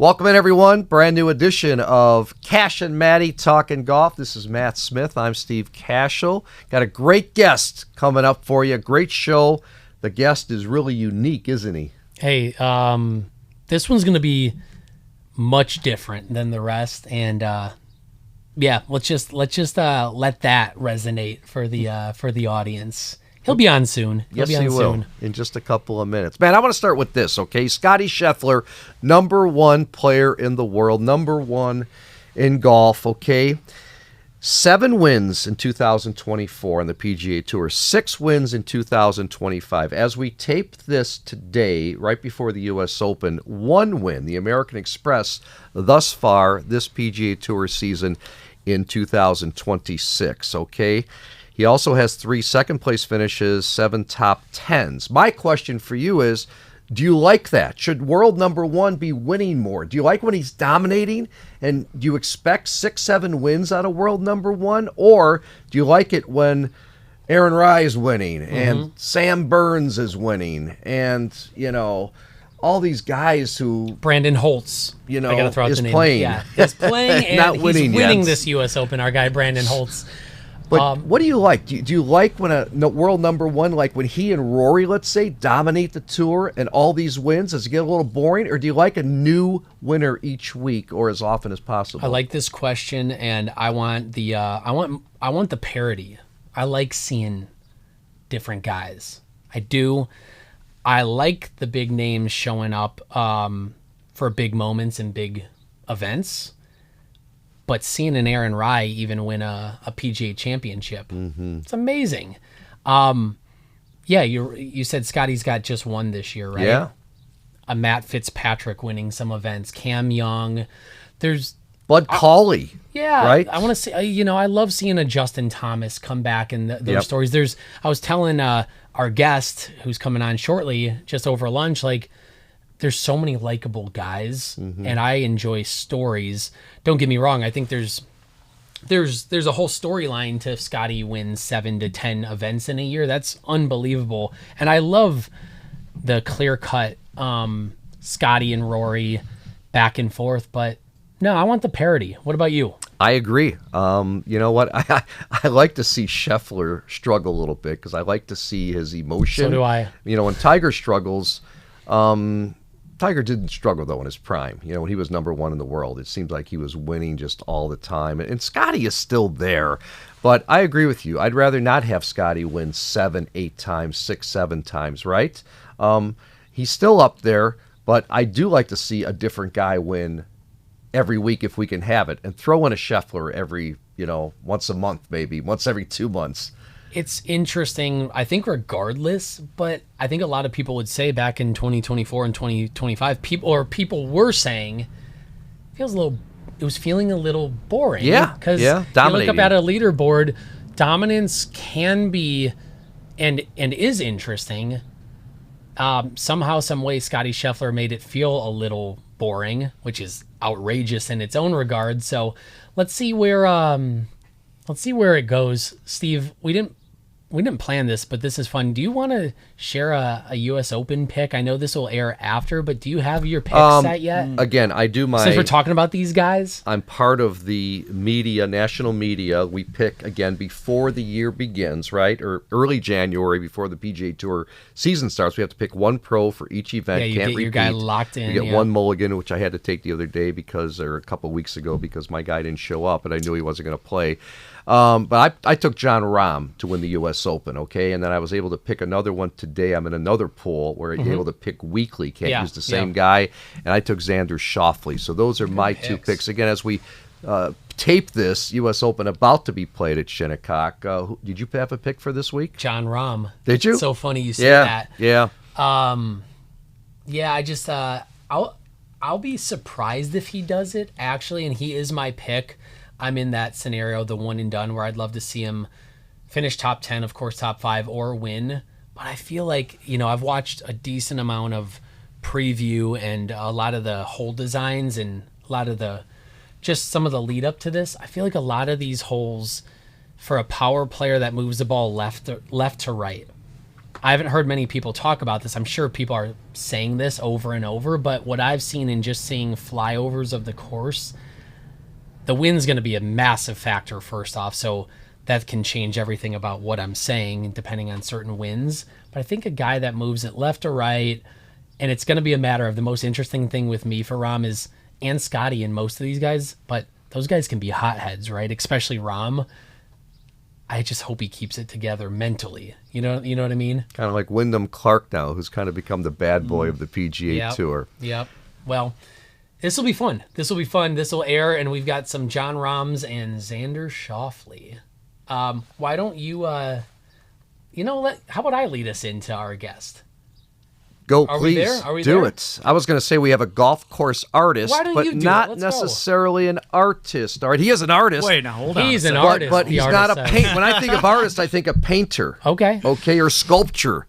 Welcome in, everyone. Brand new edition of Kash and Matty Talkin Golf. This is Matt Smith. I'm Steve Cashel. Got a great guest coming up for you. Great show. The guest is really unique, isn't he? Hey, this one's going to be much different than the rest, and yeah, let's just let that resonate for the audience. He'll be on soon. Yes, he will. In just a couple of minutes. Man, I want to start with this, okay? Scotty Scheffler, #1 player in the world, #1 in golf, okay? 7 wins in 2024 on the PGA Tour, 6 wins in 2025. As we tape this today, right before the U.S. Open, 1 win, the American Express, thus far this PGA Tour season in 2026, okay? He also has 3 second-place finishes, 7 top 10s. My question for you is, do you like that? Should world #1 be winning more? Do you like when he's dominating? And do you expect 6, 7 wins out of world #1? Or do you like it when Aaron Rai is winning and Sam Burns is winning and, you know, all these guys who... Brandon Holtz, you know, I gotta throw out is the name. playing. Yeah, he's playing and Not winning he's winning yet. this U.S. Open, our guy Brandon Holtz. But what do you like? Do you like when world #1, like when he and Rory, let's say, dominate the tour and all these wins? Does it get a little boring? Or do you like a new winner each week or as often as possible? I like this question, and I want the I want the parity. I like seeing different guys. I do. I like the big names showing up for big moments and big events. But seeing an Aaron Rai even win a PGA championship, it's amazing. Yeah, you said Scotty's got just 1 this year, right? Yeah. A Matt Fitzpatrick winning some events, Cam Young. There's Bud Cauley. Yeah, right. I want to see. I love seeing a Justin Thomas come back and those stories. I was telling our guest who's coming on shortly, just over lunch, like, there's so many likable guys, and I enjoy stories. Don't get me wrong. I think there's a whole storyline to if Scotty wins 7 to 10 events in a year. That's unbelievable. And I love the clear-cut Scotty and Rory back and forth. But no, I want the parity. What about you? I agree. You know what? I like to see Scheffler struggle a little bit because I like to see his emotion. So do I. You know, when Tiger struggles... Tiger didn't struggle, though, in his prime. You know, when he was #1 in the world, it seems like he was winning just all the time. And Scotty is still there. But I agree with you. I'd rather not have Scotty win 7, 8 times, 6, 7 times, right? He's still up there, but I do like to see a different guy win every week if we can have it. And throw in a Scheffler every, once a month, maybe, once every 2 months. It's interesting, I think, regardless, but I think a lot of people would say back in 2024 and 2025, people were saying it was feeling a little boring. Yeah, because you look up at a leaderboard, dominance can be and is interesting. Somehow, some way, Scotty Scheffler made it feel a little boring, which is outrageous in its own regard. So let's see where it goes. Steve, we didn't plan this, but this is fun. Do you want to share a U.S. Open pick? I know this will air after, but do you have your pick set yet? Again, I do my... Since we're talking about these guys? I'm part of the media, national media. We pick, again, before the year begins, right? Or early January, before the PGA Tour season starts. We have to pick 1 pro for each event. Yeah, you Can't get repeat. your guy locked in. You get 1 mulligan, which I had to take the other day or a couple weeks ago because my guy didn't show up, and I knew he wasn't going to play. But I took John Rahm to win the U.S. Open, okay? And then I was able to pick another one today. I'm in another pool where you're able to pick weekly. Can't use the same guy. And I took Xander Schauffele. So those are my 2 picks. Again, as we tape this, U.S. Open about to be played at Shinnecock. Did you have a pick for this week? John Rahm. Did you? It's so funny you say that. Yeah. Yeah, I just I'll be surprised if he does it, actually, and he is my pick. I'm in that scenario, the one and done, where I'd love to see him finish top 10, of course, top 5, or win. But I feel like, I've watched a decent amount of preview and a lot of the hole designs and a lot of just some of the lead up to this. I feel like a lot of these holes for a power player that moves the ball left to right, I haven't heard many people talk about this. I'm sure people are saying this over and over, but what I've seen in just seeing flyovers of the course, the wind's going to be a massive factor first off. So that can change everything about what I'm saying depending on certain winds. But I think a guy that moves it left or right, and it's going to be a matter of the most interesting thing with me for Ram is, and Scotty and most of these guys, but those guys can be hotheads, right? Especially Ram. I just hope he keeps it together mentally. You know what I mean? Kind of like Wyndham Clark now, who's kind of become the bad boy of the PGA Tour. Yep. Well, this will be fun. This will air, and we've got some John Rahms and Xander Schauffele. Why don't you, how about I lead us into our guest? Go, Are please. we there? Are we do there? it. I was going to say we have a golf course artist, Why don't but you do not it? Let's go. necessarily an artist. All right, he is an artist. Wait, now hold on. He's an but, artist. but the he's artist not a says. paint. When I think of artist, I think of painter. Okay. Okay, or sculpture.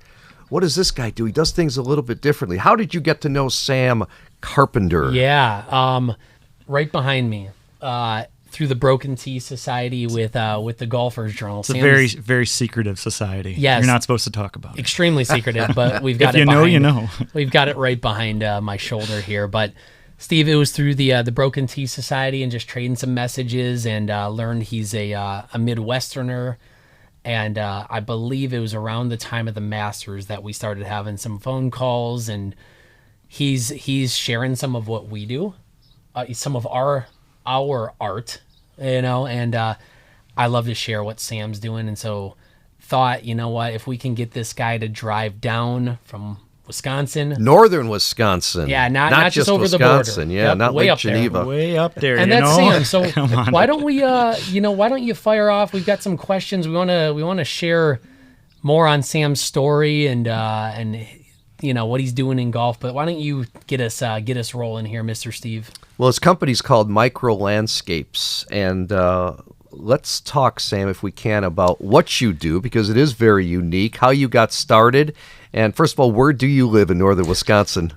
What does this guy do? He does things a little bit differently. How did you get to know Sam Carpenter? Yeah. Right behind me, through the Broken Tea Society with the Golfers Journal. It's a very, very secretive society. Yes. You're not supposed to talk about it. Extremely secretive, but we've got If it you know, behind, you know. We've got it right behind my shoulder here. But Steve, it was through the Broken Tea Society and just trading some messages, and learned he's a Midwesterner. And I believe it was around the time of the Masters that we started having some phone calls, and he's sharing some of what we do, some of our art, and I love to share what Sam's doing. And so thought, you know what, if we can get this guy to drive down from Wisconsin, Northern Wisconsin. Yeah, not just over Wisconsin. the border. Yeah, Yep, not way Lake up there. Geneva. Way up there, and you that's know? Sam. So Come on. why don't we, why don't you fire off? We've got some questions. We want to share more on Sam's story and what he's doing in golf. But why don't you get us rolling here, Mr. Steve? Well, his company's called Micro Landscapes, and let's talk, Sam, if we can, about what you do, because it is very unique, how you got started, and first of all, where do you live in northern Wisconsin?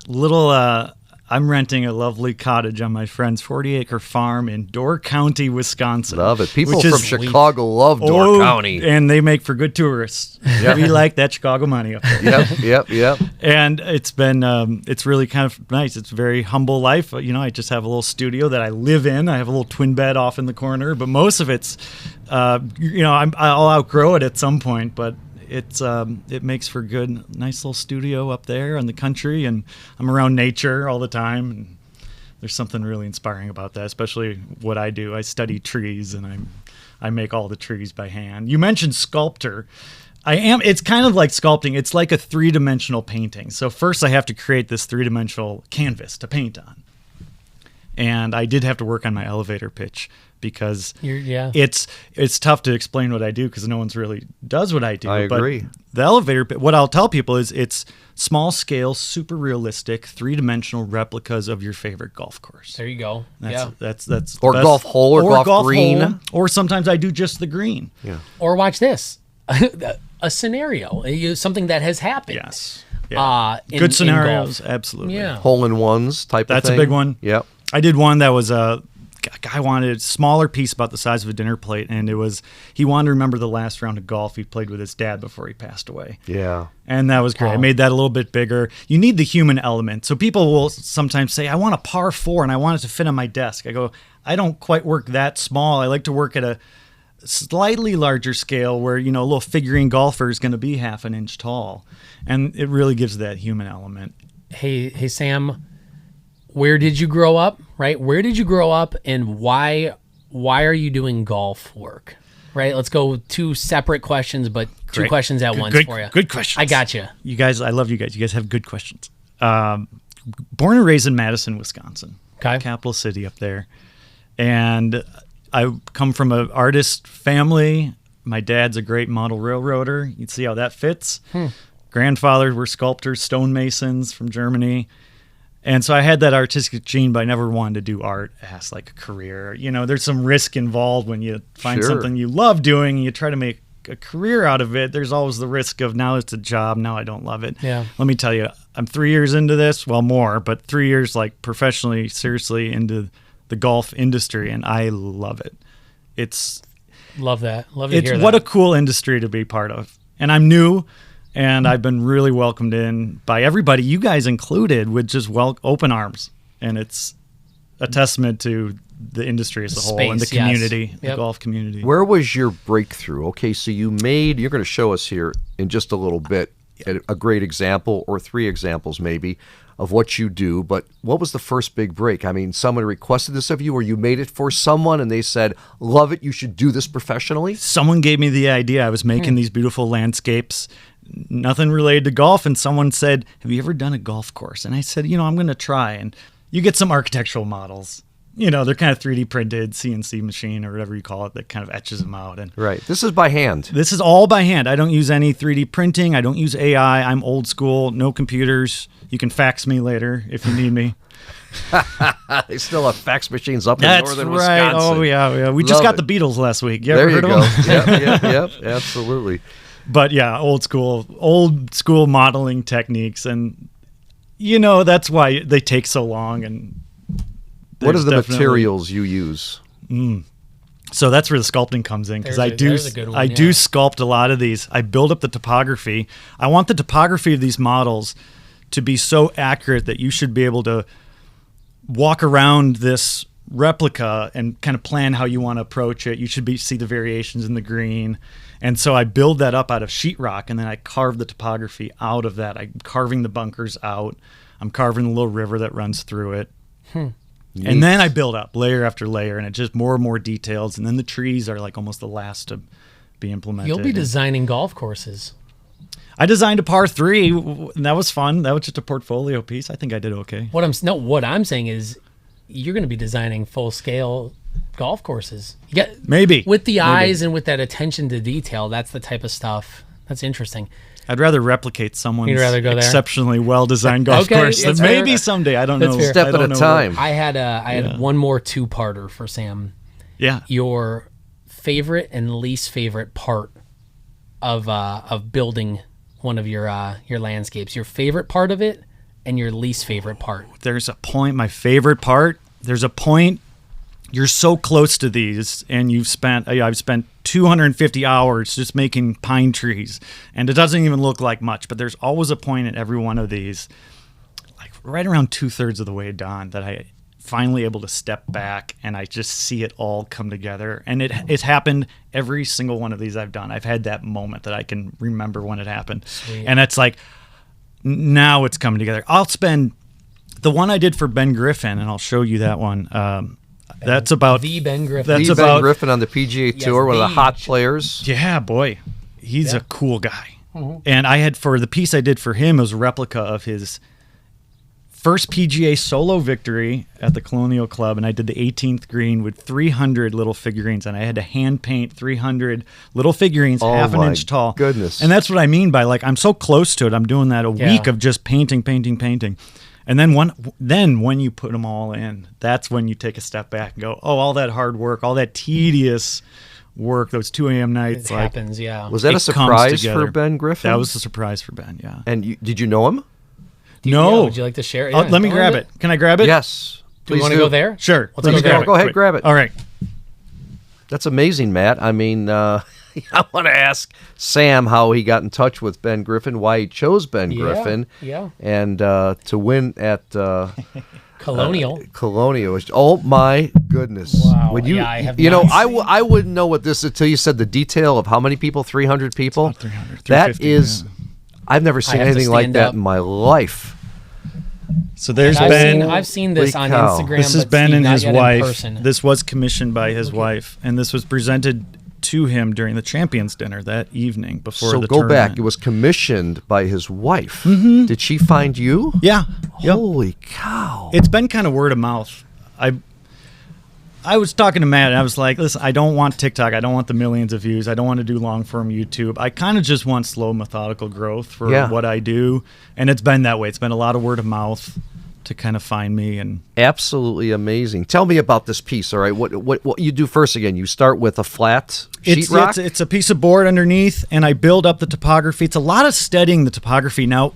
I'm renting a lovely cottage on my friend's 40-acre farm in Door County, Wisconsin. Love it. People which from is- Chicago love Door County. And they make for good tourists. We like that Chicago money up there. Yep. And it's been, it's really kind of nice. It's a very humble life. I just have a little studio that I live in. I have a little twin bed off in the corner, but most of it's, I'll outgrow it at some point, but it makes for good, nice little studio up there in the country, and I'm around nature all the time. And there's something really inspiring about that, especially what I do. I study trees, and I make all the trees by hand. You mentioned sculptor. It's kind of like sculpting. It's like a three-dimensional painting. So first I have to create this three-dimensional canvas to paint on. And I did have to work on my elevator pitch because it's tough to explain what I do because no one's really does what I do. I agree. But the elevator pitch, what I'll tell people is it's small scale, super realistic, three-dimensional replicas of your favorite golf course. There you go. That's Or best. golf hole or golf green. hole, or sometimes I do just the green. Yeah. Or watch this, a scenario, something that has happened. Yes. Yeah. In Good scenarios, golf. absolutely. Yeah. Hole-in-ones type of thing. That's a big one. Yep. I did one that was a guy wanted a smaller piece about the size of a dinner plate, and he wanted to remember the last round of golf he played with his dad before he passed away. Yeah. And that was great. Wow. I made that a little bit bigger. You need the human element. So people will sometimes say, I want a par 4 and I want it to fit on my desk. I go, I don't quite work that small. I like to work at a slightly larger scale where, a little figurine golfer is going to be half an inch tall. And it really gives that human element. Hey, Sam, where did you grow up? Right? Where did you grow up, and why are you doing golf work? Right? Let's go 2 separate questions, but 2 Great. questions at once Good, for you. Good questions. I got you. You guys, I love you guys. You guys have good questions. Born and raised in Madison, Wisconsin. Okay. Capital city up there. And I come from an artist family. My dad's a great model railroader. You'd see how that fits. Grandfather were sculptors, stonemasons from Germany. And so I had that artistic gene, but I never wanted to do art as like a career. There's some risk involved when you find Sure. something you love doing and you try to make a career out of it. There's always the risk of now it's a job, now I don't love it. Yeah. Let me tell you, I'm 3 years into this, well more, but 3 years like professionally, seriously into the golf industry, and I love it. It's Love that. Love to hear that. what a cool industry to be part of. And I'm new. And I've been really welcomed in by everybody, you guys included, with just open arms. And it's a testament to the industry as a whole and the community, the golf community. Where was your breakthrough? Okay, so you're going to show us here in just a little bit a great example, or 3 examples maybe, of what you do. But what was the first big break? I mean, someone requested this of you, or you made it for someone and they said, love it, you should do this professionally? Someone gave me the idea. I was making these beautiful landscapes, nothing related to golf, and someone said, have you ever done a golf course? And I said, I'm going to try. And you get some architectural models. They're kind of 3D printed, CNC machine or whatever you call it, that kind of etches them out. And right. This is by hand. This is all by hand. I don't use any 3D printing. I don't use AI. I'm old school, no computers. You can fax me later if you need me. They still have fax machines up in northern Wisconsin. Oh, yeah. We just got the Beatles last week. There you go. Yep, absolutely. But yeah, old school modeling techniques. And, that's why they take so long. And what are the materials you use? So that's where the sculpting comes in, because I do sculpt a lot of these. I build up the topography. I want the topography of these models to be so accurate that you should be able to walk around this replica and kind of plan how you want to approach it. You should see the variations in the green. And so I build that up out of sheetrock, and then I carve the topography out of that. I'm carving the bunkers out. I'm carving the little river that runs through it. And then I build up layer after layer, and it's just more and more details. And then the trees are like almost the last to be implemented. You'll be designing golf courses. I designed a par 3, and that was fun. That was just a portfolio piece. I think I did okay. What I'm saying is, you're going to be designing full scale golf courses. Maybe with the eyes and with that attention to detail. That's the type of stuff. That's interesting. I'd rather replicate someone's go exceptionally well-designed golf course. Than maybe someday. I don't know. Step at a time. I had one more 2-parter for Sam. Yeah. Your favorite and least favorite part of building one of your landscapes. Your favorite part of it and your least favorite part. There's a point. My favorite part. There's a point. You're so close to these, and I've spent 250 hours just making pine trees, and it doesn't even look like much, but there's always a point in every one of these, like right around 2/3 of the way done, that I finally able to step back and I just see it all come together. And it's happened every single one of these I've done. I've had that moment that I can remember when it happened. Sweet. And it's like, now it's coming together. I'll spend the one I did for Ben Griffin, and I'll show you that one. That's about the Ben Griffin. That's the about Ben Griffin on the PGA Tour, one of the hot players. Yeah, boy, he's a cool guy. And I had, for the piece I did for him, it was a replica of his first PGA solo victory at the Colonial Club, and I did the 18th green with 300 little figurines, and I had to hand paint 300 little figurines, half an inch tall. Goodness. And that's what I mean by, like, I'm so close to it. I'm doing that a week of just painting. And then when you put them all in, that's when you take a step back and go, oh, all that hard work, all that tedious work, those 2 a.m. nights. It happens, yeah. Was that a surprise for Ben Griffin? That was a surprise for Ben, yeah. And did you know him? No. Yeah, would you like to share it? Yeah, let me grab it. Can I grab it? Yes. Do you want to go there? Sure. Let's go Go ahead, grab it. All right. That's amazing, Matt. I mean, I want to ask Sam how he got in touch with Ben Griffin, why he chose Ben Griffin, and to win at Colonial. Colonial. Oh my goodness! Wow. When I have I wouldn't know what this is until you said the detail of how many people. 300 people. It's about 300. That is, I've never seen anything like that in my life. So there's Ben. I've seen this on Instagram. This is but Ben Steve, and not his yet wife. in person. This was commissioned by his wife, and this was presented to him during the Champions Dinner that evening before the tournament. Back. It was commissioned by his wife. Mm-hmm. Did she find you? Yeah. Holy cow! It's been kind of word of mouth. I was talking to Matt, and I was like, listen, I don't want TikTok. I don't want the millions of views. I don't want to do long-form YouTube. I kind of just want slow, methodical growth for what I do. And it's been that way. It's been a lot of word of mouth to kind of find me. And absolutely amazing. Tell me about this piece, all right? What you do first again? You start with a flat sheetrock? It's a piece of board underneath, and I build up the topography. It's a lot of studying the topography. Now,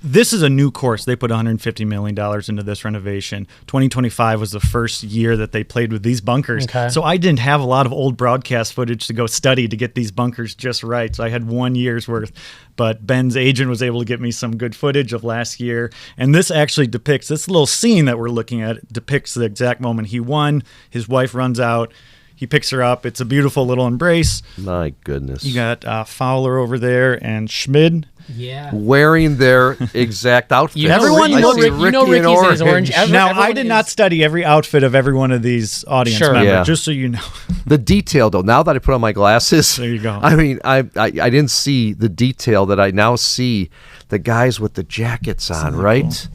this is a new course. They put $150 million into this renovation. 2025 was the first year that they played with these bunkers. Okay. So I didn't have a lot of old broadcast footage to go study to get these bunkers just right. So I had 1 year's worth. But Ben's agent was able to get me some good footage of last year. And this actually depicts, this little scene that we're looking at depicts the exact moment he won. His wife runs out. He picks her up. It's a beautiful little embrace. My goodness. You got Fowler over there and Schmid. Yeah. Wearing their exact outfit. Everyone you know, looks Ricky's in his orange. Now, I did not study every outfit of every one of these audience Sure. members, Yeah. just so you know. The detail, though, now that I put on my glasses, There you go. I mean, I didn't see the detail that I now see. The guys with the jackets on, right?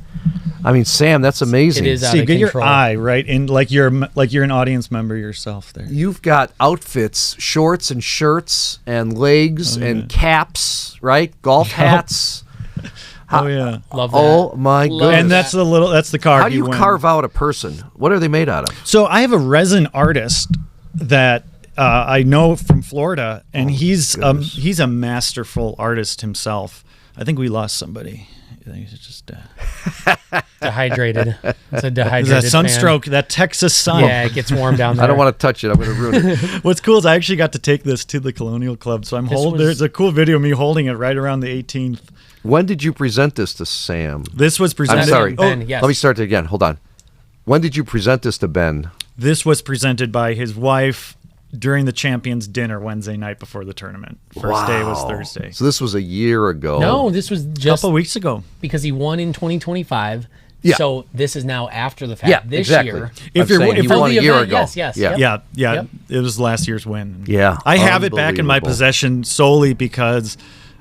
I mean, Sam, that's amazing. It is out See, of get control. your eye right in, like you're an audience member yourself there. You've got outfits, shorts and shirts and legs and caps, right? Golf hats. Oh yeah. Love that. Oh my Love goodness. And that's the card. How do you win. carve out a person? What are they made out of? So I have a resin artist that I know from Florida, and he's a masterful artist himself. I think we lost somebody. I think he's just Dehydrated. It's a is dehydrated that sunstroke, that Texas sun. Fan. Yeah, it gets warm down there. I don't want to touch it. I'm going to ruin it. What's cool is I actually got to take this to the Colonial Club, so there's a cool video of me holding it right around the 18th. When did you present this to Sam? This was presented. I'm sorry. Ben, yes. Let me start it again. Hold on. When did you present this to Ben? This was presented by his wife during the Champions Dinner Wednesday night before the tournament. First day was Thursday. So this was a year ago. No, this was A just couple weeks ago. because he won in 2025. Yeah. So this is now after the fact. Yeah, this exactly. year. If you're saying if he you're- won a the year event, ago. yes, Yeah. yep. Yeah. It was last year's win. Yeah, I have it back in my unbelievable. possession solely because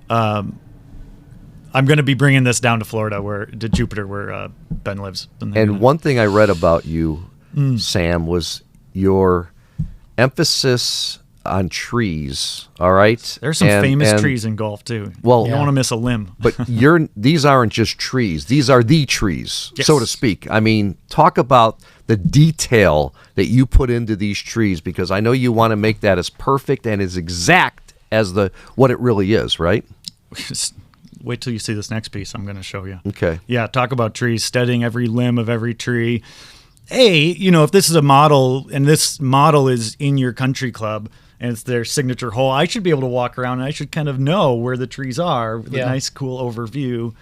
I'm going to be bringing this down to Florida, to Jupiter, where Ben lives. And one thing I read about you, Sam, was your emphasis on trees. All right, there's some famous trees in golf too. Well, you don't want to miss a limb. But these aren't just trees. These are the trees, Yes. so to speak. I mean, talk about the detail that you put into these trees, because I know you want to make that as perfect and as exact as what it really is, right? Just wait till you see this next piece I'm going to show you. Okay. Yeah, talk about trees, studying every limb of every tree. If this is a model and this model is in your country club and it's their signature hole, I should be able to walk around and I should kind of know where the trees are with a nice, cool overview.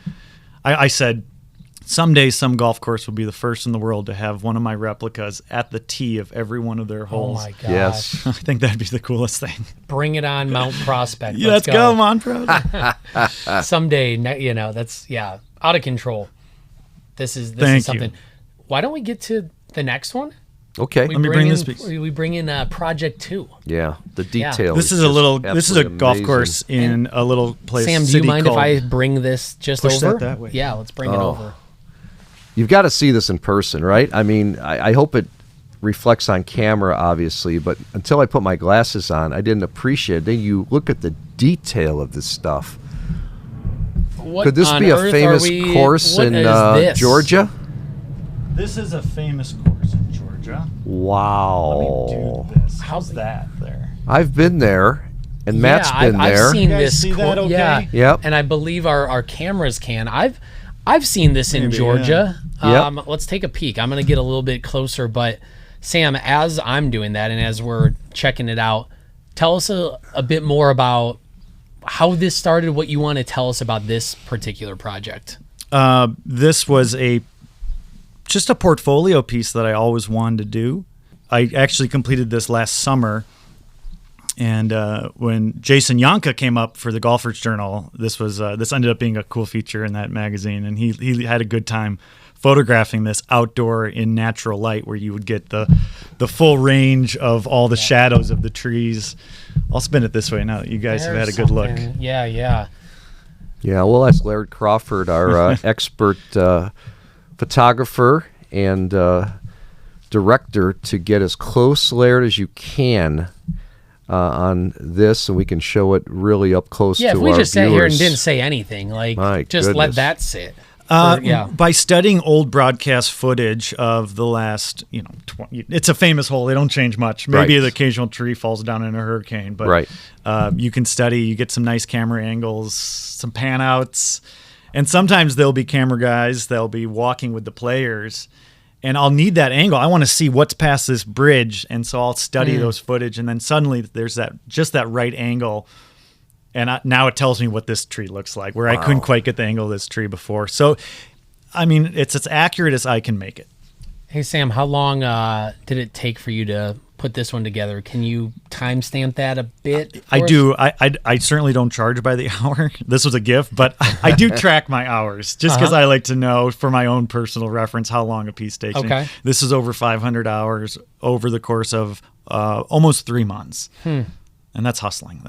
I said, someday some golf course will be the first in the world to have one of my replicas at the tee of every one of their Oh holes. my gosh. Yes. I think that'd be the coolest thing. Bring it on, Mount Prospect. Let's go, Mount Prospect. Someday, that's out of control. This is Thank you. something. Why don't we get to the next one? Okay. Let me bring this piece. We bring in Project 2. Yeah, the detail. This is just this is a absolutely golf amazing. course in a little place. Sam, do you city mind if called- I bring this just Push that over? that way. Yeah, let's bring it over. You've got to see this in person, right? I mean, I hope it reflects on camera, obviously, but until I put my glasses on, I didn't appreciate it. Then you look at the detail of this stuff. What Could this on be a earth are famous we- course what in is this? Georgia? This is a famous course in Georgia. Wow. Let me do this. How's that there? I've been there, and Matt's been I've there. seen You guys this. see that okay? Yeah, Yep. and I believe our cameras can. I've seen this in Maybe, Georgia. yeah. Yep. Let's take a peek. I'm gonna get a little bit closer, but Sam, as I'm doing that and as we're checking it out, tell us a bit more about how this started. What you want to tell us about this particular project? This was just a portfolio piece that I always wanted to do. I actually completed this last summer, and when Jason Yanka came up for the Golfers Journal, this ended up being a cool feature in that magazine, and he had a good time photographing this outdoor in natural light, where you would get the full range of all the shadows of the trees. I'll spin it this way now that you guys have had a good look. Yeah. Yeah, we'll ask Laird Crawford, our expert photographer and director, to get as close, Laird, as you can on this, and we can show it really up close to our Yeah, if viewers. we just sat here and didn't say anything, My just goodness. let that sit. Yeah. By studying old broadcast footage of the last, 20, it's a famous hole. They don't change much. Maybe Right. the occasional tree falls down in a hurricane, but Right. you can study. You get some nice camera angles, some pan outs, And sometimes there'll be camera guys, they'll be walking with the players, and I'll need that angle. I want to see what's past this bridge, and so I'll study those footage, and then suddenly there's that right angle, and now it tells me what this tree looks like, where I couldn't quite get the angle of this tree before. So, I mean, it's as accurate as I can make it. Hey, Sam, how long did it take for you to put this one together? Can you timestamp that a bit? I do. I certainly don't charge by the hour. This was a gift, but I do track my hours just because I like to know for my own personal reference how long a piece takes. Okay. Me. This is over 500 hours over the course of almost 3 months. And that's hustling.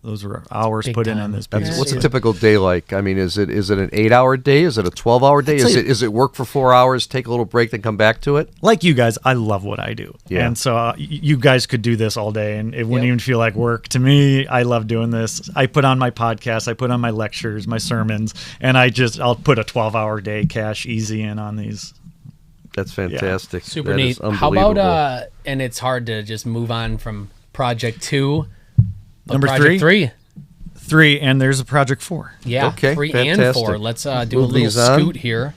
Those were hours Big put in time. on this piece. What's a typical day like? I mean, is it an 8-hour day? Is it a 12-hour day? Is it work for 4 hours, take a little break, then come back to it? Like you guys, I love what I do. Yeah. And so you guys could do this all day and it wouldn't even feel like work. To me, I love doing this. I put on my podcast, I put on my lectures, my sermons, and I'll put a 12-hour day cash easy in on these. That's fantastic. Super That neat. is How about unbelievable. and it's hard to just move on from project 2. but Number project 3. 3, and there's a project 4. Yeah, Okay, 3 and fantastic. 4. Let's do a Move little these on. scoot here.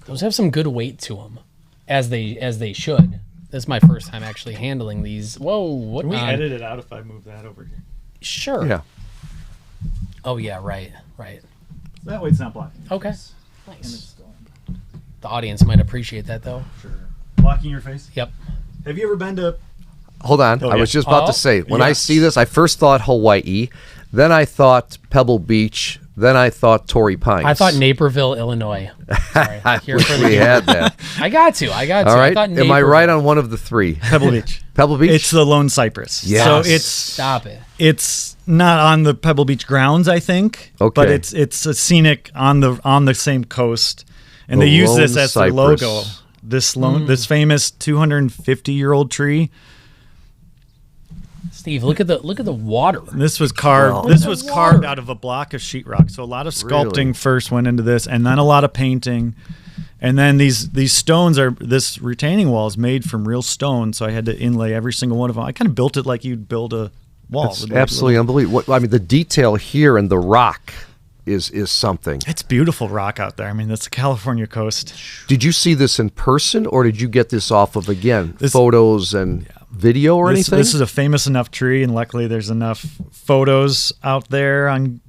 Those have some good weight to them, as they should. This is my first time actually handling these. Whoa, what? Can we edit it out if I move that over here? Sure. Yeah. Oh yeah, right. That way it's not blocking. Okay. And Nice. it's still in. The audience might appreciate that though. Sure. Blocking your face? Yep. Have you ever been to... Hold on. Oh, I yeah. was just about Oh, to say, when I yes. see this, I first thought Hawaii, then I thought Pebble Beach, then I thought Torrey Pines. I thought Naperville, Illinois. Sorry. I Here wish for the we had that. I got to. All I right. thought Am I right on one of the 3? Pebble Beach. Pebble Beach? It's the Lone Cypress. Yes. So it's Stop it. it's not on the Pebble Beach grounds, I think. Okay. But it's a scenic on the same coast, and The they use this Lone as their logo. Cypress. This famous 250-year-old tree. Steve, look at the water. This was carved. Wow. This Look at was the carved water. out of a block of sheetrock. So a lot of sculpting Really? first went into this, and then a lot of painting, and then these stones are this retaining wall is made from real stone. So I had to inlay every single one of them. I kind of built it like you'd build a wall. It's with like absolutely unbelievable. I mean, the detail here and the rock is something. It's beautiful rock out there. I mean, that's the California coast. Did you see this in person, or did you get this off of, again, This- photos and video or anything? This is a famous enough tree, and luckily there's enough photos out there on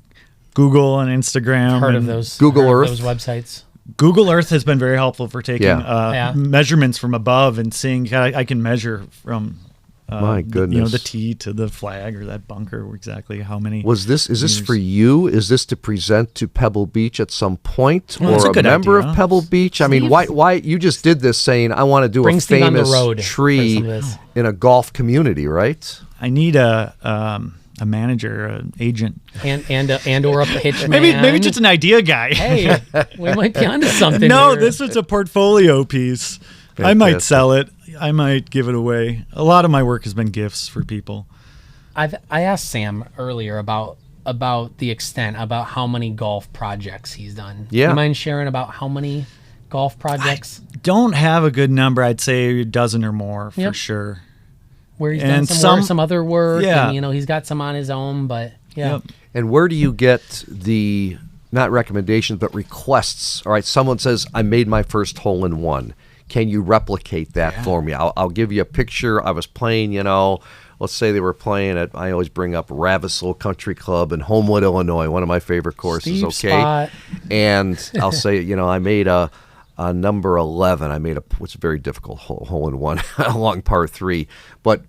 Google and Instagram. Heard of and those Google heard of Earth? those websites. Google Earth has been very helpful for taking Yeah. measurements from above and seeing. I can measure from My goodness. the tee to the flag or that bunker exactly how many. Is this meters. for you? Is this to present to Pebble Beach at some point, Well, that's or a a good member idea. of Pebble Beach? I mean, Steve? why you just did this saying I want to do Bring a Steve on the famous road for tree some of this. in a golf community, right? I need a manager, an agent, and or a pitch maybe man. just an idea guy. Hey, we might be onto something. No, here. this was a portfolio piece. I might Fantastic. sell it. I might give it away. A lot of my work has been gifts for people. I asked Sam earlier about the extent, about how many golf projects he's done. Yeah. You mind sharing about how many golf projects? Don't have a good number. I'd say a dozen or more for Yep. sure. Where he's done And some work, some other work. Yeah. And, he's got some on his own, but yeah. Yep. And where do you get the, not recommendations, but requests? All right, someone says, I made my first hole in one. Can you replicate that for me? I'll give you a picture. I was playing, let's say they were playing at, I always bring up Ravissel Country Club in Homewood, Illinois, one of my favorite courses, Steep okay? spot. And I'll say, I made a number 11. I made which is a very difficult hole in one, along par 3. But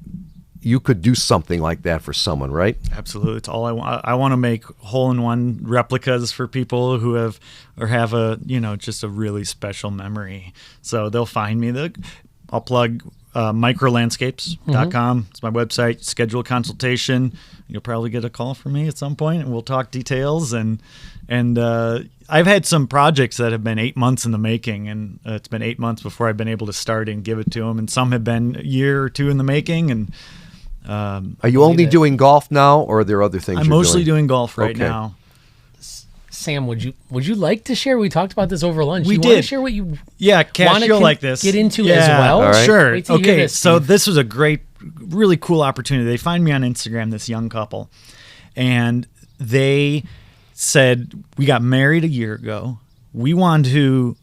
you could do something like that for someone, right? Absolutely. It's all I want. I want to make hole-in-one replicas for people who have a, just a really special memory. So they'll find me. I'll plug microlandscapes.com. It's my website. Schedule a consultation. You'll probably get a call from me at some point, and we'll talk details. And I've had some projects that have been 8 months in the making, and it's been 8 months before I've been able to start and give it to them. And some have been a year or two in the making. And Are you only doing golf now, or are there other things I'm you're mostly doing golf right Okay. now. Sam, would you like to share? We talked about this over lunch. We you want to did. share what you Yeah, Cash, wanna you'll like this. get into Yeah, as well? All right. Sure. Wait till you hear Okay, this, so Steve. this was a great, really cool opportunity. They find me on Instagram, this young couple, and they said, we got married a year ago. We want to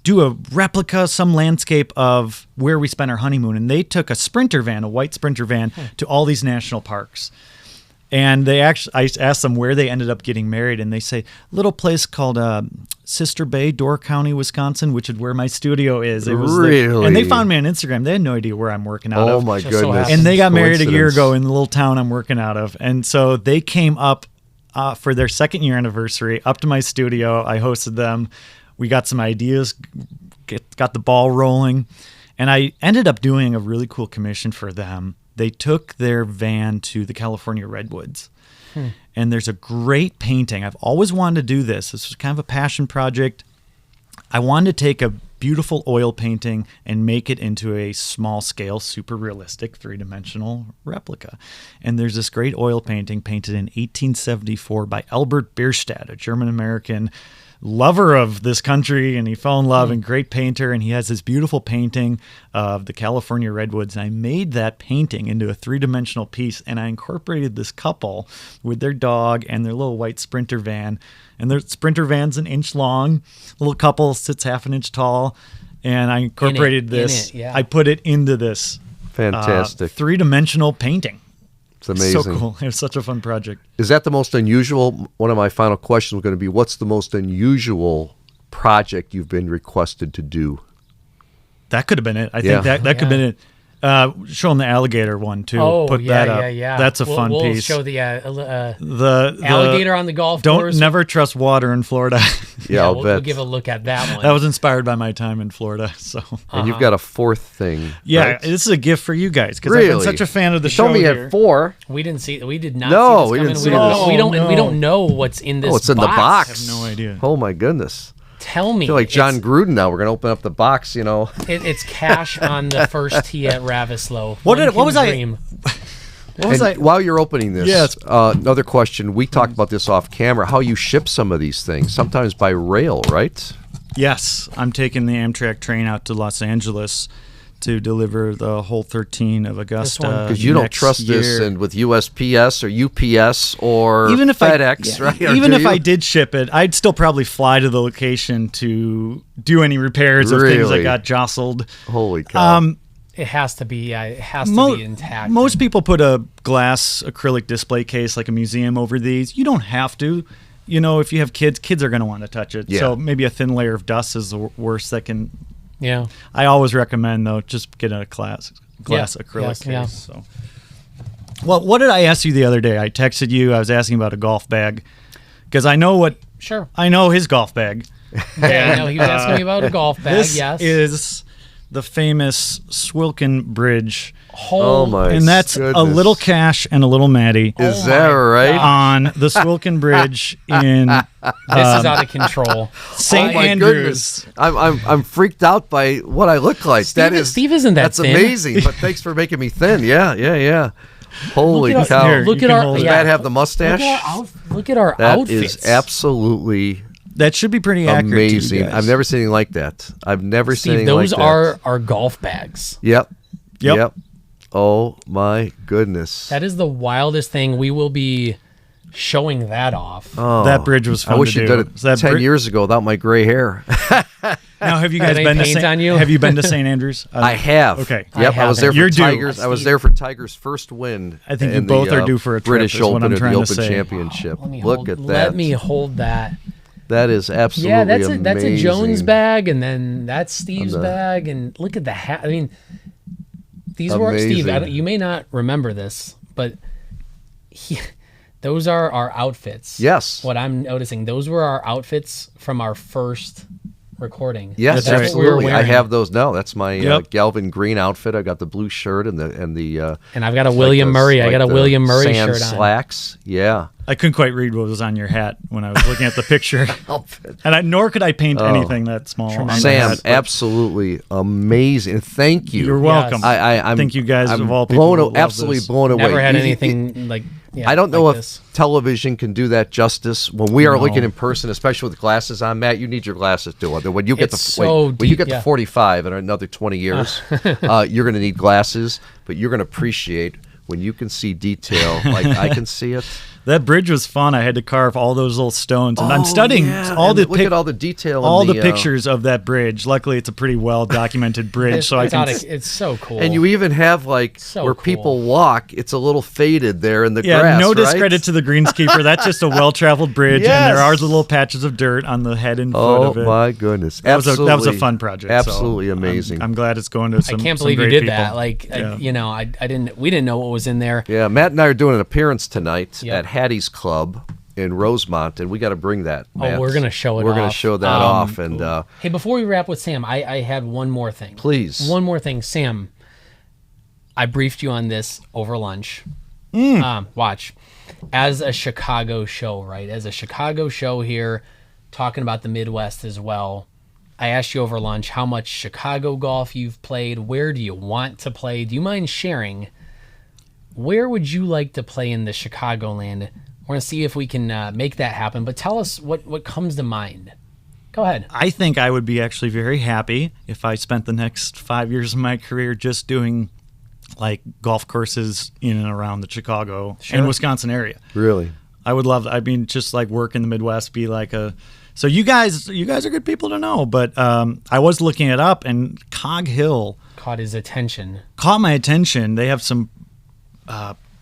do a replica, some landscape of where we spent our honeymoon. And they took a Sprinter van, a white Sprinter van, to all these national parks. And I asked them where they ended up getting married, and they say little place called Sister Bay, Door County, Wisconsin, which is where my studio is. It was really? And they found me on Instagram. They had no idea where I'm working out of. Oh my Just so goodness! happens. And they got married a year Coincidence. ago in the little town I'm working out of. And so they came up for their 2nd year anniversary up to my studio. I hosted them. We got some ideas, got the ball rolling. And I ended up doing a really cool commission for them. They took their van to the California Redwoods. And there's a great painting. I've always wanted to do this. This was kind of a passion project. I wanted to take a beautiful oil painting and make it into a small scale, super realistic, 3-dimensional replica. And there's this great oil painting painted in 1874 by Albert Bierstadt, a German-American lover of this country, and he fell in love and great painter, and he has this beautiful painting of the California Redwoods. And I made that painting into a 3-dimensional piece, and I incorporated this couple with their dog and their little white Sprinter van. And their Sprinter van's an inch long. The little couple sits half an inch tall, and I incorporated this. yeah. I put it into this Fantastic. 3-dimensional painting. It's amazing. So cool. It was such a fun project. Is that the most unusual? One of my final questions was going to be, what's the most unusual project you've been requested to do? That could have been it. I Yeah. think that could have been it. Showing the alligator one too. Oh, Put yeah, that up. yeah. That's a fun we'll piece. show the the alligator on the golf Don't course. never trust water in Florida. Yeah, I'll we'll bet. give a look at that one. That was inspired by my time in Florida. So And you've got a 4th thing. yeah, right? this is a gift for you guys because I've Really? been such a fan of the You show told me you here. had 4. We didn't see. We did not. No, see we this didn't coming. see We don't this. know. We don't. Oh, And we no. don't know what's in this. Oh, it's in the I box. have no idea. Oh my goodness! Tell me. I feel like John It's, Gruden now. We're going to open up the box. it's Cash on the first tee at Ravislow. What One was can I- dream. What was And I? while you're opening this, Yes. another question. We talked about this off camera. How you ship some of these things? Sometimes by rail, right? Yes, I'm taking the Amtrak train out to Los Angeles to deliver the whole 13 of Augusta. Because you don't next trust this year. and with USPS or UPS or Even if FedEx, right? Or Even do if you? I did ship it, I'd still probably fly to the location to do any repairs of things Really? that got jostled. Holy cow! It has to be. It has to be intact. Most people put a glass acrylic display case like a museum over these. You don't have to. If you have kids are going to want to touch it. Yeah. So maybe a thin layer of dust is the worst that can. Yeah. I always recommend though, just get a glass Yeah. acrylic Yes, case. yeah. So, well, what did I ask you the other day? I texted you. I was asking about a golf bag because I know his golf bag. Yeah. I know he was asking me about a golf bag. This yes. is the famous Swilken Bridge, Oh my! and that's a goodness. little Cash and a little Maddie Is Oh that my right? on the Swilken Bridge in This is out of control. St. Oh my Andrews. goodness! I'm freaked out by what I look like. Steve isn't that That's thin. amazing. But thanks for making me thin. Yeah. Holy Look at cow! our, Here, look you at can our. hold it. Does yeah. Matt have the mustache? Look at our That outfits. is absolutely That should be pretty accurate. to you amazing. guys. I've never seen anything like that. I've never seen Steve, anything like those that. are our golf bags. Yep. Yep. Oh my goodness. That is the wildest thing. We will be showing that off. Oh, That bridge was fun I wish to you'd do. done it So that 10 years ago without my gray hair. Now, have you guys Any been to paint St. on you? Have you been to St. Andrews? I have. Okay. Yep. I was there for You're due. Tigers. I was there for Tiger's first win. I think you in both the, are due for a trip, British is what Open I'm or the trying to Open say. Championship. Let me Look hold, at that. Let me hold that. That is absolutely Yeah, amazing. that's a Jones bag, and then that's Steve's bag, and look at the hat. I mean, these were Steve. Amazing. You may not remember this, but those are our outfits. Yes. What I'm noticing, those were our outfits from our first recording. Yes, That's right. absolutely. What we were I wearing. have those now. That's my Yep. Galvin green outfit. I got the blue shirt and the And I've got a William Murray. I got a William Murray sand shirt on. slacks. Yeah. I couldn't quite read what was on your hat when I was looking at the picture, Outfit. and nor could I paint anything that small. on the Sam, hat, but absolutely amazing. And thank you. You're welcome. Yes. I'm Think you guys I'm of all people blown, will love absolutely this. blown away. Never had You- anything like. Yeah, I don't know like if this. television can do that justice. When we are No. looking in person, especially with glasses on, Matt, you need your glasses to it. When you get It's to so when you deep, get to yeah. 45 in another 20 years, you're going to need glasses. But you're going to appreciate when you can see detail like I can see it. That bridge was fun. I had to carve all those little stones, and I'm studying look at all the detail, all in the pictures of that bridge. Luckily, it's a pretty well documented bridge, so it's so cool. And you even have where people walk. It's a little faded there in the grass. No discredit to the greenskeeper. That's just a well-traveled bridge, Yes. and there are little patches of dirt on the head and foot of it. Oh my goodness! That was a fun project. Absolutely so amazing. I'm glad it's going to some. I can't believe you did that. We didn't know what was in there. Yeah, Matt and I are doing an appearance tonight Yep. at Hattie's Club in Rosemont, and we got to bring that. Matt. We're gonna show it. We're gonna show that off. And hey, before we wrap with Sam, I had one more thing. Please, one more thing, Sam. I briefed you on this over lunch. Watch, as a Chicago show, right? As a Chicago show here, talking about the Midwest as well. I asked you over lunch how much Chicago golf you've played. Where do you want to play? Do you mind sharing? Where would you like to play in the Chicagoland? We're going to see if we can make that happen. But tell us what comes to mind. Go ahead. I think I would be actually very happy if I spent the next 5 years of my career just doing golf courses in and around the Chicago and Wisconsin area. Really? I would love, just work in the Midwest, be like a... So you guys are good people to know, but I was looking it up, and Cog Hill caught my attention. They have some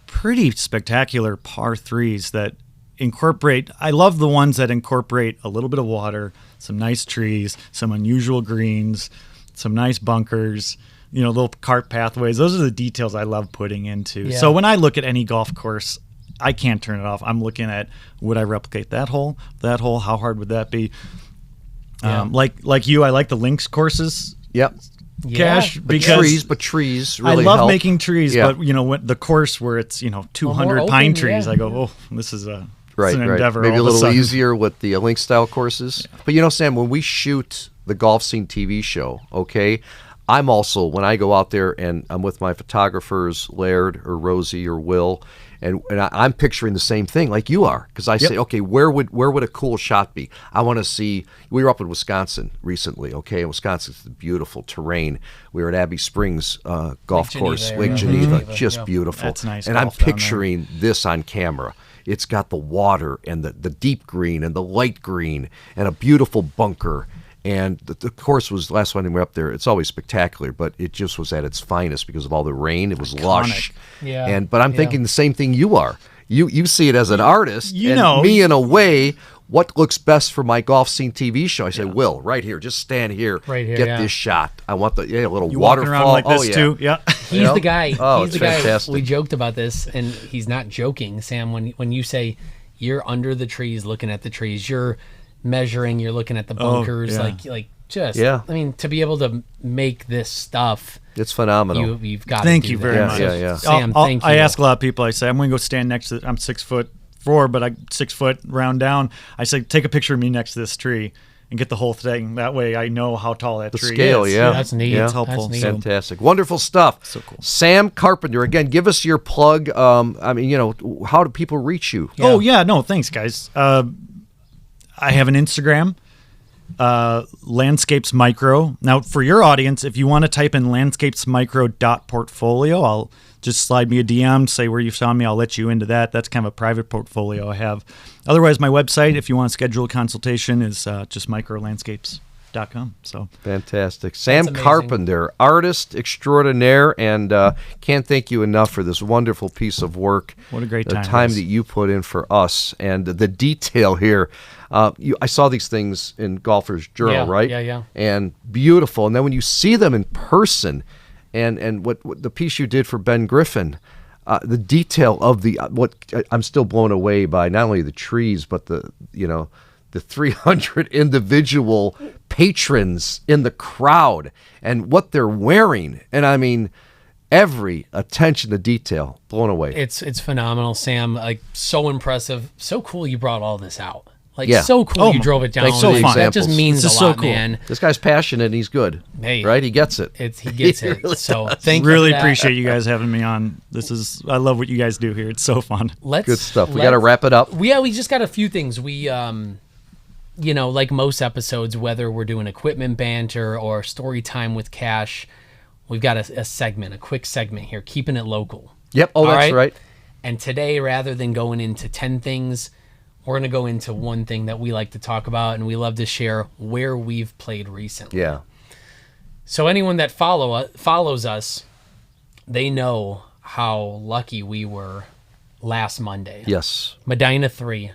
pretty spectacular par threes that incorporate. I love the ones that incorporate a little bit of water, some nice trees, some unusual greens, some nice bunkers. Little cart pathways. Those are the details I love putting into. Yeah. So when I look at any golf course, I can't turn it off. I'm looking at, would I replicate that hole? How hard would that be? Yeah. Like you, I like the links courses. Yep. Cash, because trees really I love help. making trees, Yeah. but when the course where it's 200 open, pine trees, yeah. I go, oh, this is an Right. endeavor. Maybe a all of little sudden. easier with the link style courses. Yeah. But Sam, when we shoot the Golf Scene TV show, okay, I'm also, when I go out there and I'm with my photographers, Laird or Rosie or Will, and I'm picturing the same thing like you are, because I say, okay, where would a cool shot be? I want to see. We were up in Wisconsin recently, okay, and Wisconsin's the beautiful terrain. We were at Abbey Springs golf course, Lake Geneva, just beautiful. That's nice. And I'm golf down there. picturing this on camera. It's got the water and the deep green and the light green and a beautiful bunker. And the course was, last time we were up there, it's always spectacular, but it just was at its finest because of all the rain. It was lush. Yeah. But I'm thinking the same thing you are. You see it as an artist, know. me in a way, what looks best for my Golf Scene TV show? I say, Will, right here, just stand here, right here, get this shot. I want the little You waterfall. walking around like this too? Yeah. He's the guy. Oh, he's it's the guy. fantastic. We joked about this, and he's not joking, Sam. When you say you're under the trees, looking at the trees, you're measuring, you're looking at the bunkers, I mean, to be able to make this stuff, it's phenomenal. You've got. Thank you very much. much. Yeah. Sam, thank you. I ask a lot of people. I say I'm going to go stand next to. I'm 6'4", but I'm 6 foot round down. I say take a picture of me next to this tree and get the whole thing. That way I know how tall that tree scale, is. yeah. That's neat. It's helpful. That's neat. Fantastic. Wonderful stuff. So cool. Sam Carpenter, again, give us your plug. How do people reach you? Yeah. Oh yeah, no, thanks guys. I have an Instagram, Landscapes Micro. Now for your audience, if you want to type in landscapesmicro.portfolio, I'll just slide me a DM, say where you saw me. I'll let you into that. That's kind of a private portfolio I have. Otherwise, my website, if you want to schedule a consultation, is just microlandscapes.com. So fantastic. Sam amazing. Carpenter, artist extraordinaire, and can't thank you enough for this wonderful piece of work. What a great the time time it that is. you put in for us, and the detail here. I saw these things in Golfer's Journal, Yeah, right? yeah. And beautiful. And then when you see them in person, and what the piece you did for Ben Griffin, the detail of I'm still blown away by not only the trees but the 300 individual patrons in the crowd and what they're wearing, and I mean every attention to detail, blown away. It's phenomenal, Sam. Like, so impressive, so cool. You brought all this out. Like, Yeah. so cool. You drove it down. Thanks for the That just examples. means This a is so lot, cool. man. This guy's passionate and he's good. Hey. Right? He gets it. He gets He it. really So does. thank you. really for that. appreciate you guys having me on. I love what you guys do here. It's so fun. Good stuff. We got to wrap it up. We just got a few things. We like most episodes, whether we're doing equipment banter or story time with Cash, we've got a segment, a quick segment here, keeping it local. Yep. Oh, All that's right. And today, rather than going into 10 things, we're going to go into one thing that we like to talk about, and we love to share where we've played recently. Yeah. So anyone that follows us, they know how lucky we were last Monday. Yes. Medina 3,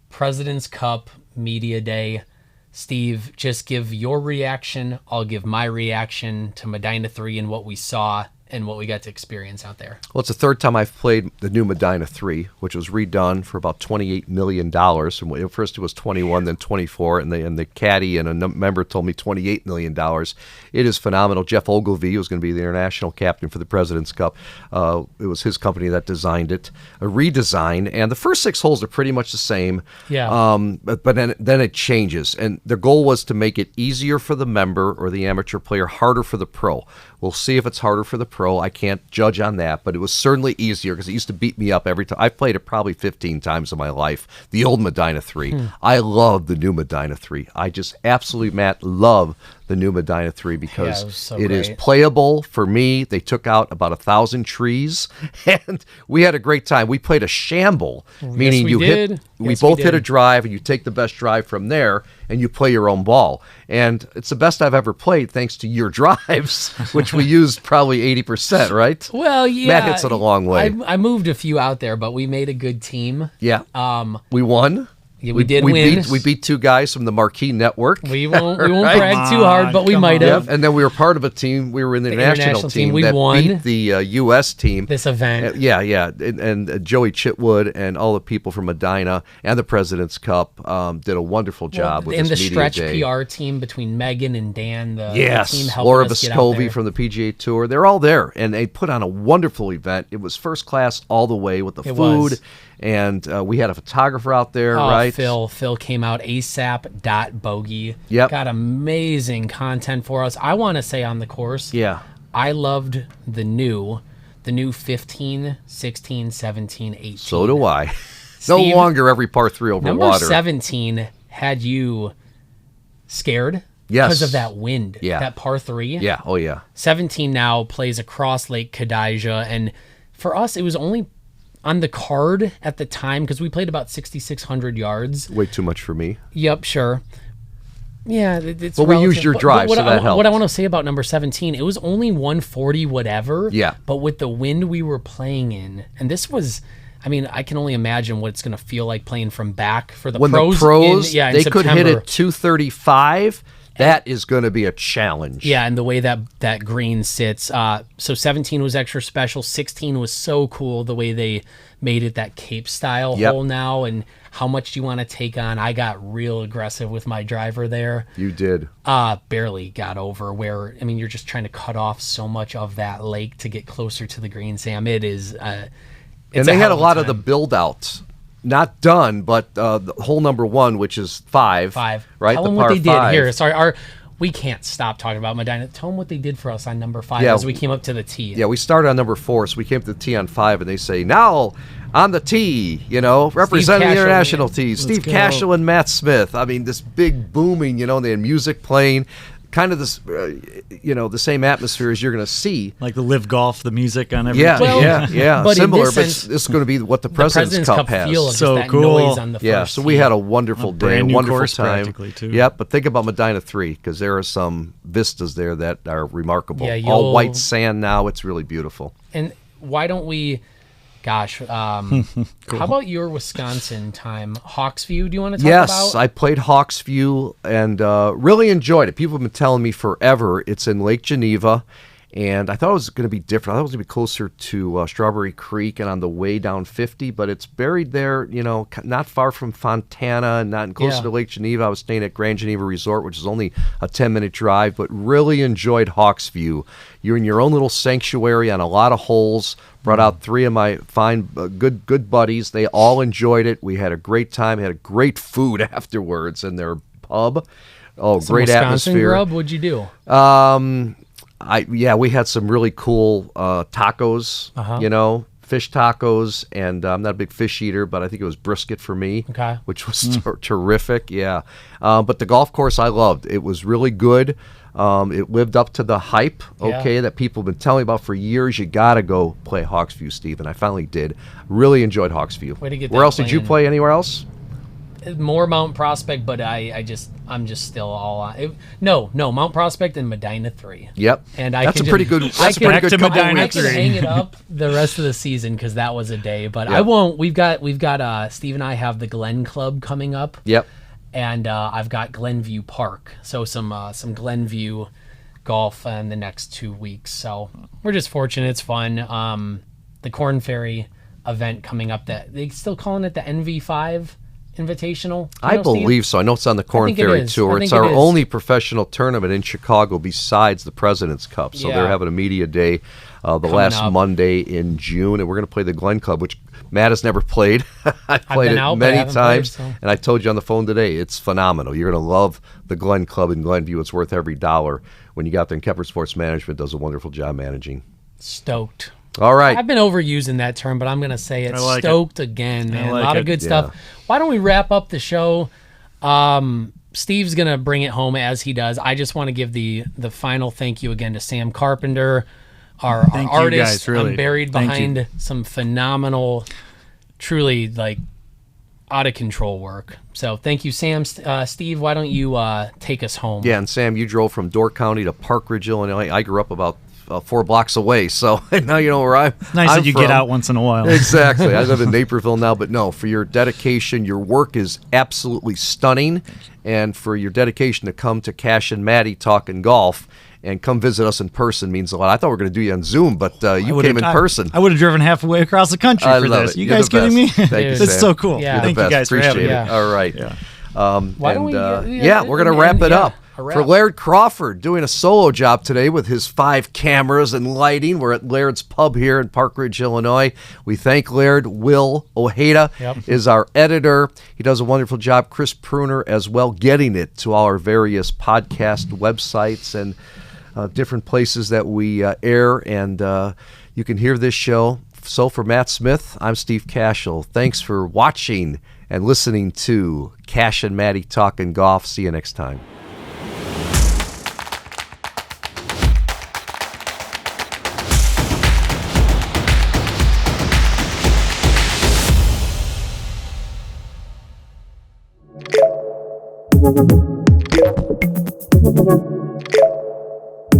President's Cup Media Day. Steve, just give your reaction. I'll give my reaction to Medina 3 and what we saw and what we got to experience out there. Well, it's the third time I've played the new Medina 3, which was redone for about $28 million. And first it was 21, then 24, and the caddy and a member told me $28 million. It is phenomenal. Jeff Ogilvie was going to be the international captain for the President's Cup. It was his company that designed it, a redesign, and the first 6 holes are pretty much the same. Yeah. But then it changes, and their goal was to make it easier for the member or the amateur player, harder for the pro. We'll see if it's harder for the pro. I can't judge on that, but it was certainly easier because it used to beat me up every time. I've played it probably 15 times in my life, the old Medina 3. I love the new Medina 3. I just absolutely, Matt, love the new Medina 3 because it is playable. For me, they took out about 1,000 trees, and we had a great time. We played a shamble, meaning we both hit a drive, and you take the best drive from there, and you play your own ball. And it's the best I've ever played thanks to your drives, which we used probably 80%, right? Well, yeah. Matt hits it a long way. I moved a few out there, but we made a good team. Yeah. We won. Yeah, we did win. We beat 2 guys from the Marquee Network. We won't brag too hard, but we might have. And then we were part of a team. We were in the international team we that won beat the U.S. team. This event. Yeah. And Joey Chitwood and all the people from Medina and the President's Cup did a wonderful job with and this the media stretch day. PR team between Megan and Dan, the team helping Laura us get out there. Vescovi from the PGA Tour. They're all there, and they put on a wonderful event. It was first class all the way with the food. And we had a photographer out there, right? Phil came out ASAP.bogey. Yep. Got amazing content for us. I want to say on the course, I loved the new 15, 16, 17, 18. So do I. Steve, no longer every par 3 over number water. 17 had you scared? Yes. Because of that wind. Yeah. That par 3. Yeah. Oh, yeah. 17 now plays across Lake Kadijah. And for us, it was only on the card at the time because we played about 6,600 yards. Way too much for me. Yep, sure. Yeah, it's well, we used your drive, so that helped. What I want to say about number 17, it was only 140 whatever. Yeah. But with the wind we were playing in, and this was, I mean, I can only imagine what it's going to feel like playing from back for the pros. When the pros, in they September. could hit it 235. That is going to be a challenge. Yeah, and the way that green sits. So 17 was extra special. 16 was so cool the way they made it that Cape style hole now. And how much do you want to take on? I got real aggressive with my driver there. You did. Barely got over where, I mean, you're just trying to cut off so much of that lake to get closer to the green, Sam. It is. And they had a lot of the build-outs. Not done, but the hole number 1, which is 5. Right? Tell them what they did here. Sorry, we can't stop talking about Medina. Tell them what they did for us on number 5 as we came up to the tee. Yeah, we started on number 4, so we came to the tee on 5, and they say, now on the tee, representing the international tee, Steve Cashel and Matt Smith. I mean, this big booming, they had music playing. Kind of this, the same atmosphere as you're going to see. Like the Live Golf, the music on every yeah. But similar, but it's going to be what the President's Cup has. Feel of so just that cool. noise on the first so we had a wonderful day, a wonderful time. Too. Yep, but think about Medina 3 because there are some vistas there that are remarkable. Yeah, all white sand now. It's really beautiful. And why don't we? Gosh, cool. How about your Wisconsin time? Hawksview, do you want to talk about? Yes, I played Hawksview and really enjoyed it. People have been telling me forever it's in Lake Geneva, and I thought it was going to be different. I thought it was going to be closer to Strawberry Creek and on the way down 50, but it's buried there, not far from Fontana and not closer to Lake Geneva. I was staying at Grand Geneva Resort, which is only a 10-minute drive, but really enjoyed Hawksview. You're in your own little sanctuary on a lot of holes. Brought out 3 of my fine, good buddies. They all enjoyed it. We had a great time. Had a great food afterwards in their pub. Oh, some great Wisconsin atmosphere. Grub, what'd you do? We had some really cool tacos. Fish tacos, and I'm not a big fish eater, but I think it was brisket for me, which was terrific. Yeah, but the golf course I loved. It was really good. It lived up to the hype, that people have been telling about for years. You got to go play Hawksview, Steve, and I finally did. Really enjoyed Hawksview. Way to get Where that else did you play? Anywhere else? More Mount Prospect, but I'm just still all on. No, Mount Prospect and Medina 3. Yep. And that's a pretty good. That's a back pretty to good couple Medina weeks. I can hang it up the rest of the season because that was a day. But I won't. We've got Steve and I have the Glen Club coming up. Yep. And I've got Glenview Park, so some Glenview golf in the next 2 weeks. So we're just fortunate. It's fun. The Corn Ferry event coming up. That they still calling it the NV5 Invitational. I believe so. I know it's on the Corn Ferry Tour. It's our only professional tournament in Chicago besides the President's Cup. So they're having a media day the last Monday in June, and we're going to play the Glen Club, which Matt has never played. I've played it many times, and I told you on the phone today, it's phenomenal. You're going to love the Glen Club in Glenview. It's worth every dollar when you got there. And Kepler Sports Management does a wonderful job managing. Stoked. All right. I've been overusing that term, but I'm going to say it. Stoked again, man. A lot of good stuff. Why don't we wrap up the show? Steve's going to bring it home as he does. I just want to give the final thank you again to Sam Carpenter, our artist. Guys, really. I'm buried behind some phenomenal, truly like out of control work. So thank you, Sam. Steve, why don't you take us home? Yeah, and Sam, you drove from Door County to Park Ridge, Illinois. I grew up about 4 blocks away, so now you know where I'm. It's nice that you get out once in a while. Exactly. I live in Naperville now, but no, for your dedication, your work is absolutely stunning, and for your dedication to come to Kash and Matty Talkin Golf and come visit us in person means a lot. I thought we were going to do you on Zoom, but you came in person. I would have driven halfway across the country for this. You guys kidding me? Thank you, It's Sam. so cool. Yeah. Thank you guys for having me. Appreciate it. All right. Yeah. Why don't we? We're going to wrap it up. For Laird Crawford, doing a solo job today with his 5 cameras and lighting. We're at Laird's Pub here in Park Ridge, Illinois. We thank Laird. Will Ojeda is our editor. He does a wonderful job. Chris Pruner as well, getting it to all our various podcast websites and different places that we air. And you can hear this show. So for Matt Smith, I'm Steve Cashel. Thanks for watching and listening to Kash and Matty Talkin Golf. See you next time.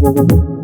Thank you.